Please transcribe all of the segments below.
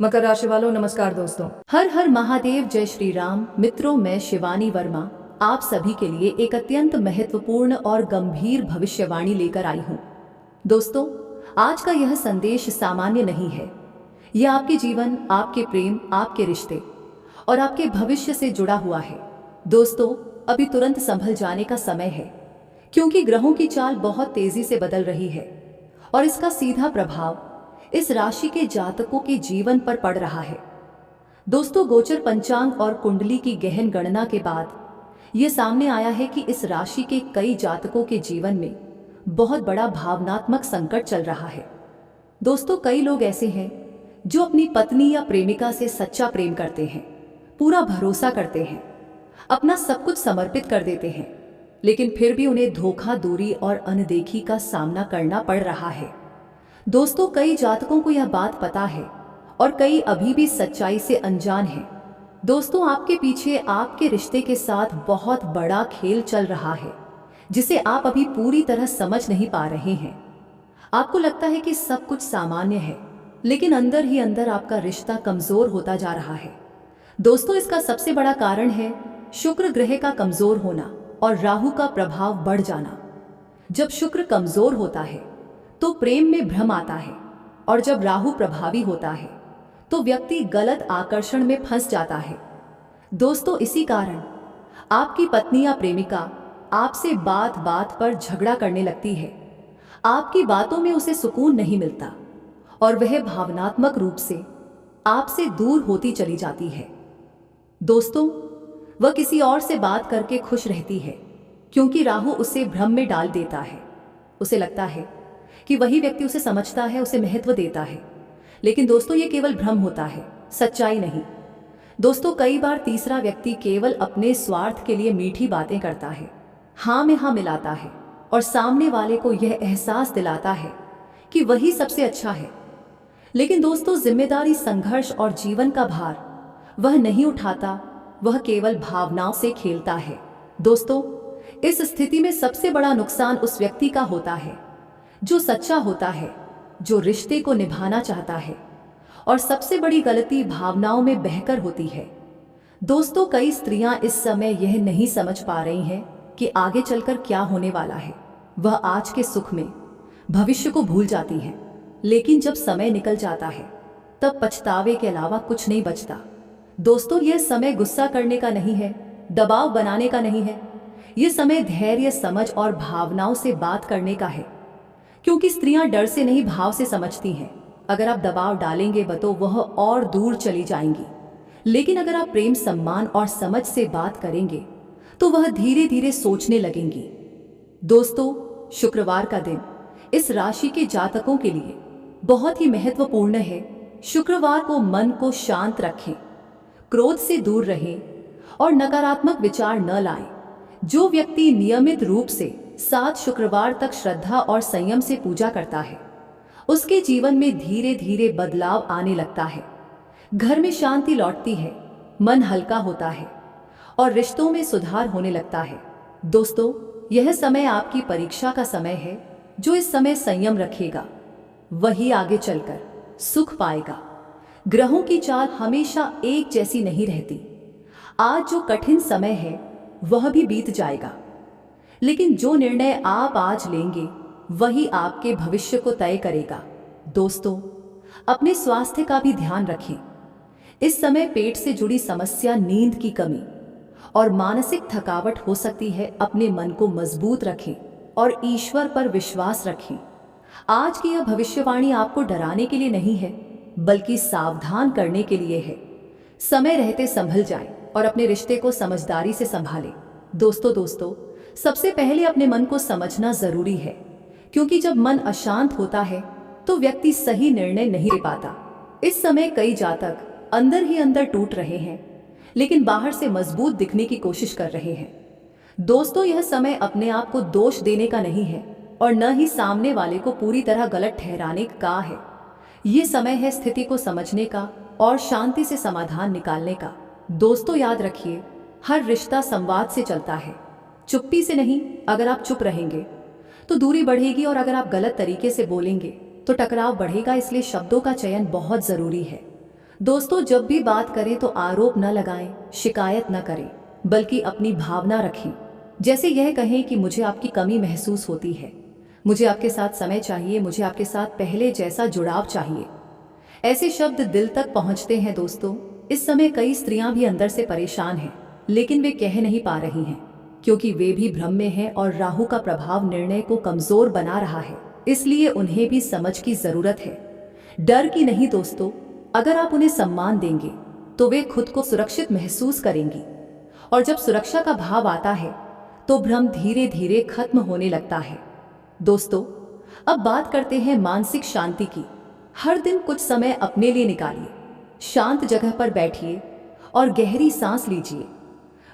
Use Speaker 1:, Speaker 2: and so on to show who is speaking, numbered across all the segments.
Speaker 1: मकर राशि वालों नमस्कार दोस्तों।
Speaker 2: हर हर महादेव, जय श्री राम। मित्रों, मैं शिवानी वर्मा आप सभी के लिए एक अत्यंत महत्वपूर्ण और गंभीर भविष्यवाणी लेकर आई हूँ। दोस्तों, आज का यह संदेश सामान्य नहीं है। यह आपके जीवन, आपके प्रेम, आपके रिश्ते और आपके भविष्य से जुड़ा हुआ है। दोस्तों, अभी तुरंत संभल जाने का समय है, क्योंकि ग्रहों की चाल बहुत तेजी से बदल रही है और इसका सीधा प्रभाव इस राशि के जातकों के जीवन पर पड़ रहा है। दोस्तों, गोचर पंचांग और कुंडली की गहन गणना के बाद यह सामने आया है कि इस राशि के कई जातकों के जीवन में बहुत बड़ा भावनात्मक संकट चल रहा है। दोस्तों, कई लोग ऐसे हैं जो अपनी पत्नी या प्रेमिका से सच्चा प्रेम करते हैं, पूरा भरोसा करते हैं, अपना सब कुछ समर्पित कर देते हैं, लेकिन फिर भी उन्हें धोखा, दूरी और अनदेखी का सामना करना पड़ रहा है। दोस्तों, कई जातकों को यह बात पता है और कई अभी भी सच्चाई से अनजान हैं। दोस्तों, आपके पीछे आपके रिश्ते के साथ बहुत बड़ा खेल चल रहा है, जिसे आप अभी पूरी तरह समझ नहीं पा रहे हैं। आपको लगता है कि सब कुछ सामान्य है, लेकिन अंदर ही अंदर आपका रिश्ता कमजोर होता जा रहा है। दोस्तों, इसका सबसे बड़ा कारण है शुक्र ग्रह का कमजोर होना और राहु का प्रभाव बढ़ जाना। जब शुक्र कमजोर होता है तो प्रेम में भ्रम आता है, और जब राहु प्रभावी होता है तो व्यक्ति गलत आकर्षण में फंस जाता है। दोस्तों, इसी कारण आपकी पत्नी या प्रेमिका आपसे बात बात पर झगड़ा करने लगती है। आपकी बातों में उसे सुकून नहीं मिलता और वह भावनात्मक रूप से आपसे दूर होती चली जाती है। दोस्तों, वह किसी और से बात करके खुश रहती है, क्योंकि राहु उसे भ्रम में डाल देता है। उसे लगता है कि वही व्यक्ति उसे समझता है, उसे महत्व देता है, लेकिन दोस्तों, ये केवल भ्रम होता है, सच्चाई नहीं। दोस्तों, कई बार तीसरा व्यक्ति केवल अपने स्वार्थ के लिए मीठी बातें करता है, हाँ में हाँ मिलाता है और सामने वाले को यह एहसास दिलाता है कि वही सबसे अच्छा है। लेकिन दोस्तों, जिम्मेदारी, संघर्ष और जीवन का भार वह नहीं उठाता, वह केवल भावनाओं से खेलता है। दोस्तों, इस स्थिति में सबसे बड़ा नुकसान उस व्यक्ति का होता है जो सच्चा होता है, जो रिश्ते को निभाना चाहता है, और सबसे बड़ी गलती भावनाओं में बहकर होती है। दोस्तों, कई स्त्रियां इस समय यह नहीं समझ पा रही हैं कि आगे चलकर क्या होने वाला है। वह आज के सुख में भविष्य को भूल जाती हैं, लेकिन जब समय निकल जाता है तब पछतावे के अलावा कुछ नहीं बचता। दोस्तों, यह समय गुस्सा करने का नहीं है, दबाव बनाने का नहीं है। यह समय धैर्य, समझ और भावनाओं से बात करने का है, क्योंकि स्त्रियां डर से नहीं, भाव से समझती हैं। अगर आप दबाव डालेंगे तो वह और दूर चली जाएंगी, लेकिन अगर आप प्रेम, सम्मान और समझ से बात करेंगे तो वह धीरे धीरे सोचने लगेंगी। दोस्तों, शुक्रवार का दिन इस राशि के जातकों के लिए बहुत ही महत्वपूर्ण है। शुक्रवार को मन को शांत रखें, क्रोध से दूर रहें और नकारात्मक विचार न लाएं। जो व्यक्ति नियमित रूप से 7 शुक्रवार तक श्रद्धा और संयम से पूजा करता है, उसके जीवन में धीरे धीरे बदलाव आने लगता है। घर में शांति लौटती है, मन हल्का होता है और रिश्तों में सुधार होने लगता है। दोस्तों, यह समय आपकी परीक्षा का समय है। जो इस समय संयम रखेगा वही आगे चलकर सुख पाएगा। ग्रहों की चाल हमेशा एक जैसी नहीं रहती। आज जो कठिन समय है वह भी बीत जाएगा, लेकिन जो निर्णय आप आज लेंगे वही आपके भविष्य को तय करेगा। दोस्तों, अपने स्वास्थ्य का भी ध्यान रखें। इस समय पेट से जुड़ी समस्या, नींद की कमी और मानसिक थकावट हो सकती है। अपने मन को मजबूत रखें और ईश्वर पर विश्वास रखें। आज की यह भविष्यवाणी आपको डराने के लिए नहीं है, बल्कि सावधान करने के लिए है। समय रहते संभल जाएं और अपने रिश्ते को समझदारी से संभालें। दोस्तों, सबसे पहले अपने मन को समझना जरूरी है, क्योंकि जब मन अशांत होता है तो व्यक्ति सही निर्णय नहीं ले पाता। इस समय कई जातक अंदर ही अंदर टूट रहे हैं, लेकिन बाहर से मजबूत दिखने की कोशिश कर रहे हैं। दोस्तों, यह समय अपने आप को दोष देने का नहीं है और न ही सामने वाले को पूरी तरह गलत ठहराने का है। ये समय है स्थिति को समझने का और शांति से समाधान निकालने का। दोस्तों, याद रखिए, हर रिश्ता संवाद से चलता है, चुप्पी से नहीं। अगर आप चुप रहेंगे तो दूरी बढ़ेगी और अगर आप गलत तरीके से बोलेंगे तो टकराव बढ़ेगा। इसलिए शब्दों का चयन बहुत जरूरी है। दोस्तों, जब भी बात करें तो आरोप न लगाएं, शिकायत न करें, बल्कि अपनी भावना रखें। जैसे यह कहें कि मुझे आपकी कमी महसूस होती है, मुझे आपके साथ समय चाहिए, मुझे आपके साथ पहले जैसा जुड़ाव चाहिए। ऐसे शब्द दिल तक पहुंचते हैं दोस्तों। इस समय कई स्त्रियां भी अंदर से परेशान हैं, लेकिन वे कह नहीं पा रही हैं, क्योंकि वे भी भ्रम में हैं और राहु का प्रभाव निर्णय को कमजोर बना रहा है। इसलिए उन्हें भी समझ की जरूरत है, डर की नहीं दोस्तों। अगर आप उन्हें सम्मान देंगे तो वे खुद को सुरक्षित महसूस करेंगी, और जब सुरक्षा का भाव आता है तो भ्रम धीरे धीरे खत्म होने लगता है। दोस्तों, अब बात करते हैं मानसिक शांति की। हर दिन कुछ समय अपने लिए निकालिए, शांत जगह पर बैठिए और गहरी सांस लीजिए।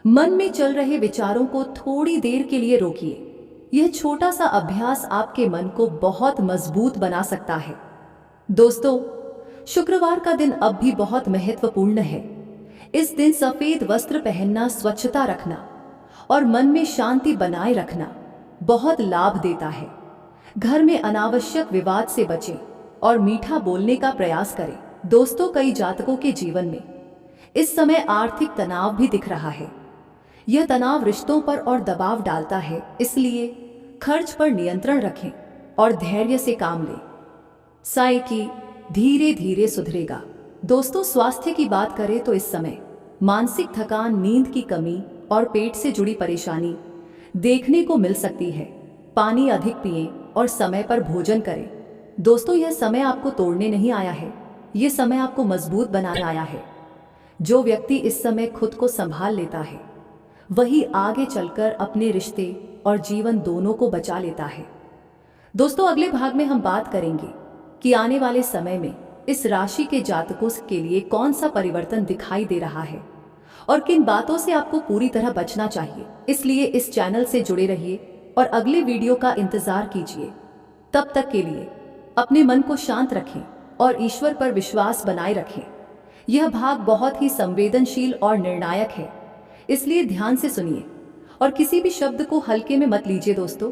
Speaker 2: मन में चल रहे विचारों को थोड़ी देर के लिए रोकिए। यह छोटा सा अभ्यास आपके मन को बहुत मजबूत बना सकता है। दोस्तों, शुक्रवार का दिन अब भी बहुत महत्वपूर्ण है। इस दिन सफेद वस्त्र पहनना, स्वच्छता रखना और मन में शांति बनाए रखना बहुत लाभ देता है। घर में अनावश्यक विवाद से बचें और मीठा बोलने का प्रयास करें। दोस्तों, कई जातकों के जीवन में इस समय आर्थिक तनाव भी दिख रहा है। यह तनाव रिश्तों पर और दबाव डालता है, इसलिए खर्च पर नियंत्रण रखें और धैर्य से काम लें। साई की धीरे धीरे सुधरेगा। दोस्तों, स्वास्थ्य की बात करें तो इस समय मानसिक थकान, नींद की कमी और पेट से जुड़ी परेशानी देखने को मिल सकती है। पानी अधिक पिएं और समय पर भोजन करें। दोस्तों, यह समय आपको तोड़ने नहीं आया है, यह समय आपको मजबूत बनाने आया है। जो व्यक्ति इस समय खुद को संभाल लेता है, वही आगे चलकर अपने रिश्ते और जीवन दोनों को बचा लेता है। दोस्तों, अगले भाग में हम बात करेंगे कि आने वाले समय में इस राशि के जातकों के लिए कौन सा परिवर्तन दिखाई दे रहा है और किन बातों से आपको पूरी तरह बचना चाहिए। इसलिए इस चैनल से जुड़े रहिए और अगले वीडियो का इंतजार कीजिए। तब तक के लिए अपने मन को शांत रखें और ईश्वर पर विश्वास बनाए रखें। यह भाग बहुत ही संवेदनशील और निर्णायक है, इसलिए ध्यान से सुनिए और किसी भी शब्द को हल्के में मत लीजिए। दोस्तों,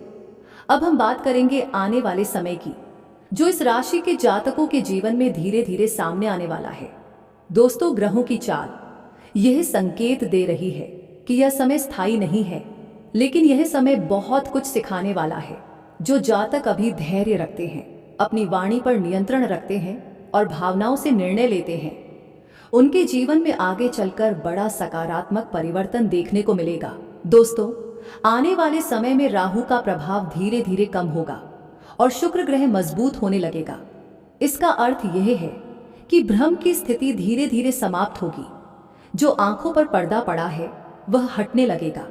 Speaker 2: अब हम बात करेंगे आने वाले समय की, जो इस राशि के जातकों के जीवन में धीरे धीरे सामने आने वाला है। दोस्तों, ग्रहों की चाल यह संकेत दे रही है कि यह समय स्थायी नहीं है, लेकिन यह समय बहुत कुछ सिखाने वाला है। जो जातक अभी धैर्य रखते हैं, अपनी वाणी पर नियंत्रण रखते हैं और भावनाओं से निर्णय लेते हैं, उनके जीवन में आगे चलकर बड़ा सकारात्मक परिवर्तन देखने को मिलेगा। दोस्तों, आने वाले समय में राहु का प्रभाव धीरे धीरे कम होगा और शुक्र ग्रह मजबूत होने लगेगा। इसका अर्थ यह है कि भ्रम की स्थिति धीरे धीरे समाप्त होगी। जो आंखों पर पर्दा पड़ा है वह हटने लगेगा।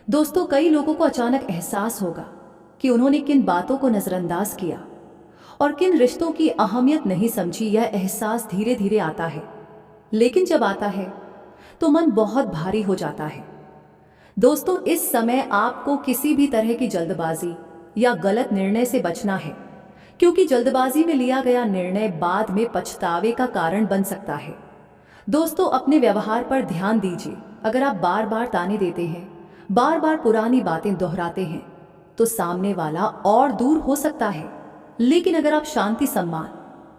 Speaker 2: दोस्तों, कई लोगों को अचानक एहसास होगा कि उन्होंने किन बातों को नजरअंदाज किया और किन रिश्तों की अहमियत नहीं समझी। यह एहसास धीरे धीरे आता है, लेकिन जब आता है तो मन बहुत भारी हो जाता है। दोस्तों, इस समय आपको किसी भी तरह की जल्दबाजी या गलत निर्णय से बचना है, क्योंकि जल्दबाजी में लिया गया निर्णय बाद में पछतावे का कारण बन सकता है। दोस्तों, अपने व्यवहार पर ध्यान दीजिए। अगर आप बार बार ताने देते हैं, बार बार पुरानी बातें दोहराते हैं, तो सामने वाला और दूर हो सकता है। लेकिन अगर आप शांति, सम्मान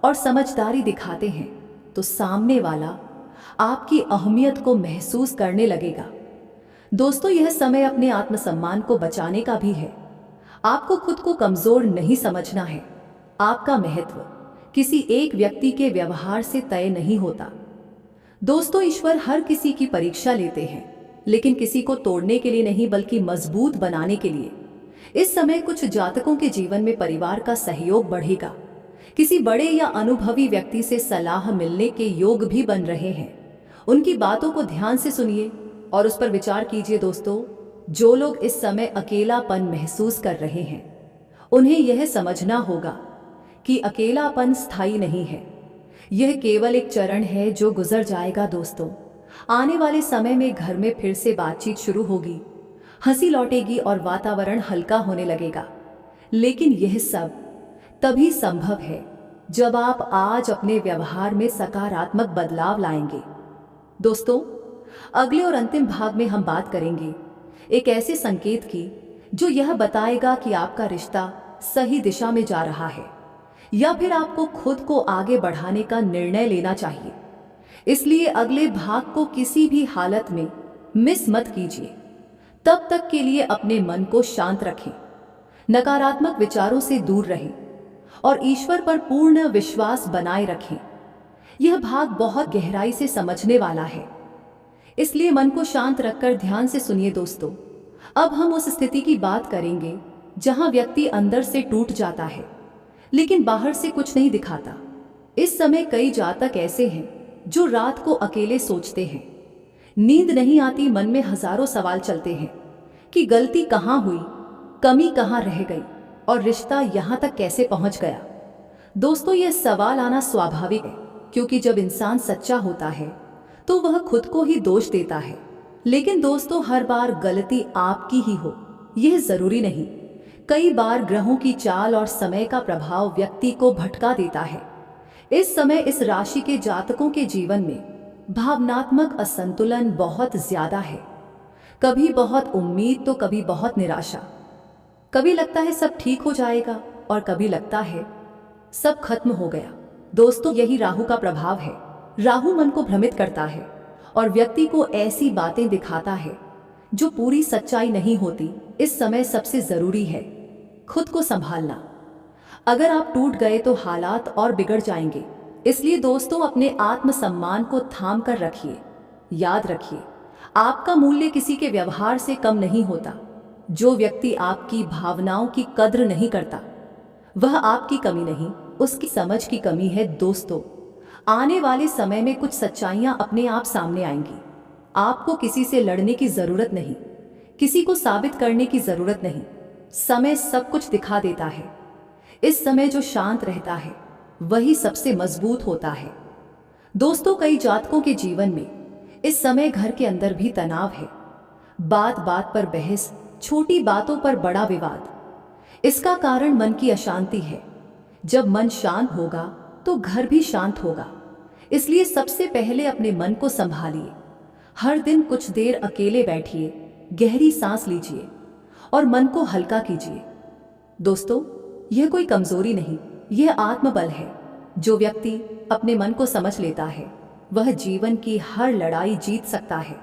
Speaker 2: और समझदारी दिखाते हैं, तो सामने वाला आपकी अहमियत को महसूस करने लगेगा। दोस्तों, यह समय अपने आत्मसम्मान को बचाने का भी है। आपको खुद को कमजोर नहीं समझना है। आपका महत्व किसी एक व्यक्ति के व्यवहार से तय नहीं होता। दोस्तों, ईश्वर हर किसी की परीक्षा लेते हैं, लेकिन किसी को तोड़ने के लिए नहीं, बल्कि मजबूत बनाने के लिए। इस समय कुछ जातकों के जीवन में परिवार का सहयोग बढ़ेगा। किसी बड़े या अनुभवी व्यक्ति से सलाह मिलने के योग भी बन रहे हैं। उनकी बातों को ध्यान से सुनिए और उस पर विचार कीजिए। दोस्तों, जो लोग इस समय अकेलापन महसूस कर रहे हैं, उन्हें यह समझना होगा कि अकेलापन स्थायी नहीं है। यह केवल एक चरण है जो गुजर जाएगा। दोस्तों, आने वाले समय में घर में फिर से बातचीत शुरू होगी, हंसी लौटेगी और वातावरण हल्का होने लगेगा। लेकिन यह सब तभी संभव है जब आप आज अपने व्यवहार में सकारात्मक बदलाव लाएंगे। दोस्तों, अगले और अंतिम भाग में हम बात करेंगे एक ऐसे संकेत की जो यह बताएगा कि आपका रिश्ता सही दिशा में जा रहा है या फिर आपको खुद को आगे बढ़ाने का निर्णय लेना चाहिए। इसलिए अगले भाग को किसी भी हालत में मिस मत कीजिए। तब तक के लिए अपने मन को शांत रखें, नकारात्मक विचारों से दूर रहें और ईश्वर पर पूर्ण विश्वास बनाए रखें। यह भाग बहुत गहराई से समझने वाला है, इसलिए मन को शांत रखकर ध्यान से सुनिए दोस्तों। अब हम उस स्थिति की बात करेंगे जहां व्यक्ति अंदर से टूट जाता है लेकिन बाहर से कुछ नहीं दिखाता। इस समय कई जातक ऐसे हैं जो रात को अकेले सोचते हैं, नींद नहीं आती, मन में हजारों सवाल चलते हैं कि गलती कहाँ हुई, कमी कहाँ रह गई और रिश्ता यहाँ तक कैसे पहुँच गया। दोस्तों, यह सवाल आना स्वाभाविक है, क्योंकि जब इंसान सच्चा होता है तो वह खुद को ही दोष देता है। लेकिन दोस्तों, हर बार गलती आपकी ही हो यह जरूरी नहीं। कई बार ग्रहों की चाल और समय का प्रभाव व्यक्ति को भटका देता है। इस समय इस राशि के जातकों के जीवन में भावनात्मक असंतुलन बहुत ज्यादा है। कभी बहुत उम्मीद तो कभी बहुत निराशा। कभी लगता है सब ठीक हो जाएगा और कभी लगता है सब खत्म हो गया। दोस्तों, यही राहु का प्रभाव है। राहु मन को भ्रमित करता है और व्यक्ति को ऐसी बातें दिखाता है जो पूरी सच्चाई नहीं होती। इस समय सबसे जरूरी है खुद को संभालना। अगर आप टूट गए तो हालात और बिगड़ जाएंगे। इसलिए दोस्तों, अपने आत्मसम्मान को थाम कर रखिए। याद रखिए, आपका मूल्य किसी के व्यवहार से कम नहीं होता। जो व्यक्ति आपकी भावनाओं की कद्र नहीं करता वह आपकी कमी नहीं, उसकी समझ की कमी है। दोस्तों, आने वाले समय में कुछ सच्चाइयां अपने आप सामने आएंगी। आपको किसी से लड़ने की जरूरत नहीं, किसी को साबित करने की जरूरत नहीं। समय सब कुछ दिखा देता है। इस समय जो शांत रहता है वही सबसे मजबूत होता है। दोस्तों, कई जातकों के जीवन में इस समय घर के अंदर भी तनाव है। बात बात पर बहस, छोटी बातों पर बड़ा विवाद। इसका कारण मन की अशांति है। जब मन शांत होगा तो घर भी शांत होगा। इसलिए सबसे पहले अपने मन को संभालिए। हर दिन कुछ देर अकेले बैठिए, गहरी सांस लीजिए और मन को हल्का कीजिए। दोस्तों, यह कोई कमजोरी नहीं, यह आत्मबल है। जो व्यक्ति अपने मन को समझ लेता है वह जीवन की हर लड़ाई जीत सकता है।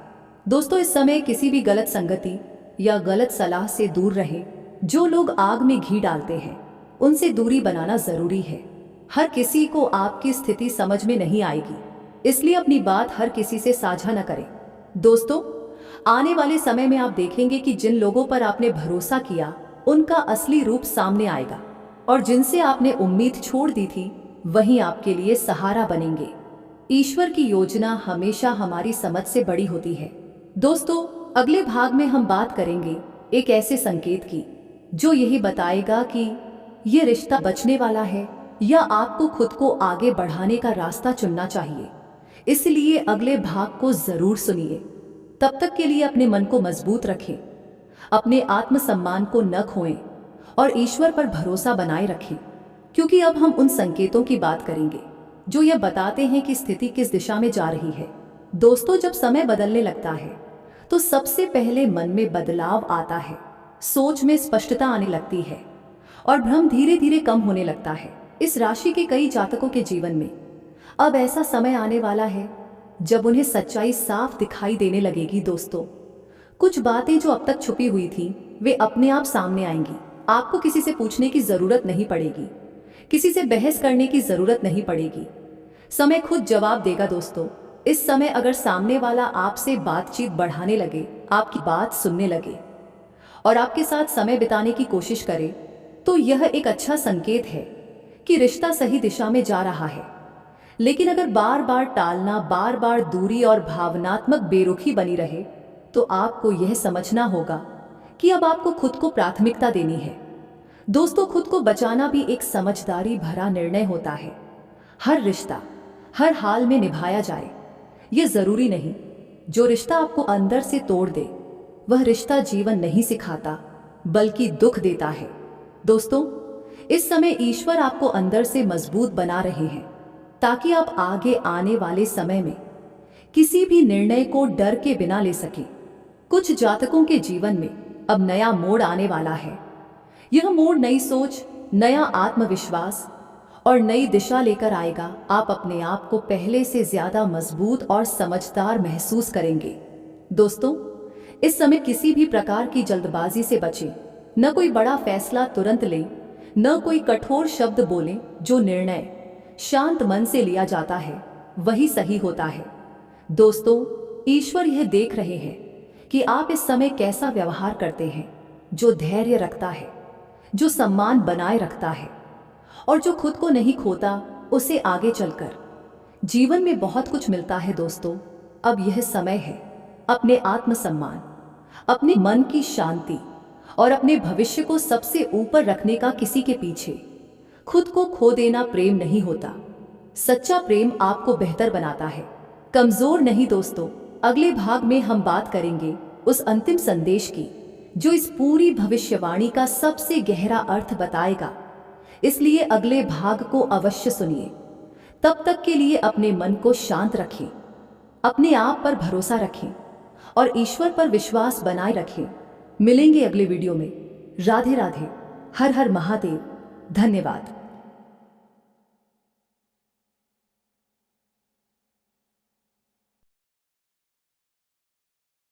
Speaker 2: दोस्तों, इस समय किसी भी गलत संगति या गलत सलाह से दूर रहें। जो लोग आग में घी डालते हैं उनसे दूरी बनाना जरूरी है। हर किसी को आपकी स्थिति समझ में नहीं आएगी, इसलिए अपनी बात हर किसी से साझा न करें। दोस्तों, आने वाले समय में आप देखेंगे कि जिन लोगों पर आपने भरोसा किया उनका असली रूप सामने आएगा और जिनसे आपने उम्मीद छोड़ दी थी वही आपके लिए सहारा बनेंगे। ईश्वर की योजना हमेशा हमारी समझ से बड़ी होती है। दोस्तों, अगले भाग में हम बात करेंगे एक ऐसे संकेत की जो यही बताएगा कि ये रिश्ता बचने वाला है या आपको खुद को आगे बढ़ाने का रास्ता चुनना चाहिए। इसलिए अगले भाग को जरूर सुनिए। तब तक के लिए अपने मन को मजबूत रखें, अपने आत्मसम्मान को न खोएं और ईश्वर पर भरोसा बनाए रखें, क्योंकि अब हम उन संकेतों की बात करेंगे जो यह बताते हैं कि स्थिति किस दिशा में जा रही है। दोस्तों, जब समय बदलने लगता है तो सबसे पहले मन में बदलाव आता है, सोच में स्पष्टता आने लगती है और भ्रम धीरे धीरे कम होने लगता है। इस राशि के कई जातकों के जीवन में अब ऐसा समय आने वाला है जब उन्हें सच्चाई साफ दिखाई देने लगेगी। दोस्तों, कुछ बातें जो अब तक छुपी हुई थी वे अपने आप सामने आएंगी। आपको किसी से पूछने की जरूरत नहीं पड़ेगी, किसी से बहस करने की जरूरत नहीं पड़ेगी। समय खुद जवाब देगा। दोस्तों, इस समय अगर सामने वाला आपसे बातचीत बढ़ाने लगे, आपकी बात सुनने लगे और आपके साथ समय बिताने की कोशिश करे तो यह एक अच्छा संकेत है कि रिश्ता सही दिशा में जा रहा है। लेकिन अगर बार बार टालना, बार बार दूरी और भावनात्मक बेरुखी बनी रहे तो आपको यह समझना होगा कि अब आपको खुद को प्राथमिकता देनी है। दोस्तों, खुद को बचाना भी एक समझदारी भरा निर्णय होता है। हर रिश्ता हर हाल में निभाया जाए यह जरूरी नहीं। जो रिश्ता आपको अंदर से तोड़ दे वह रिश्ता जीवन नहीं सिखाता बल्कि दुख देता है। दोस्तों, इस समय ईश्वर आपको अंदर से मजबूत बना रहे हैं ताकि आप आगे आने वाले समय में किसी भी निर्णय को डर के बिना ले सके। कुछ जातकों के जीवन में अब नया मोड़ आने वाला है। यह मोड़ नई सोच, नया आत्मविश्वास और नई दिशा लेकर आएगा। आप अपने आप को पहले से ज्यादा मजबूत और समझदार महसूस करेंगे। दोस्तों, इस समय किसी भी प्रकार की जल्दबाजी से बचें। न कोई बड़ा फैसला तुरंत लें, न कोई कठोर शब्द बोलें। जो निर्णय शांत मन से लिया जाता है वही सही होता है। दोस्तों, ईश्वर यह देख रहे हैं कि आप इस समय कैसा व्यवहार करते हैं। जो धैर्य रखता है, जो सम्मान बनाए रखता है और जो खुद को नहीं खोता, उसे आगे चलकर जीवन में बहुत कुछ मिलता है। दोस्तों, अब यह समय है अपने आत्मसम्मान, अपने मन की शांति और अपने भविष्य को सबसे ऊपर रखने का। किसी के पीछे खुद को खो देना प्रेम नहीं होता। सच्चा प्रेम आपको बेहतर बनाता है, कमजोर नहीं। दोस्तों, अगले भाग में हम बात करेंगे उस अंतिम संदेश की जो इस पूरी भविष्यवाणी का सबसे गहरा अर्थ बताएगा। इसलिए अगले भाग को अवश्य सुनिए। तब तक के लिए अपने मन को शांत रखें, अपने आप पर भरोसा रखें और ईश्वर पर विश्वास बनाए रखें। मिलेंगे अगले वीडियो में। राधे राधे, हर हर महादेव। धन्यवाद।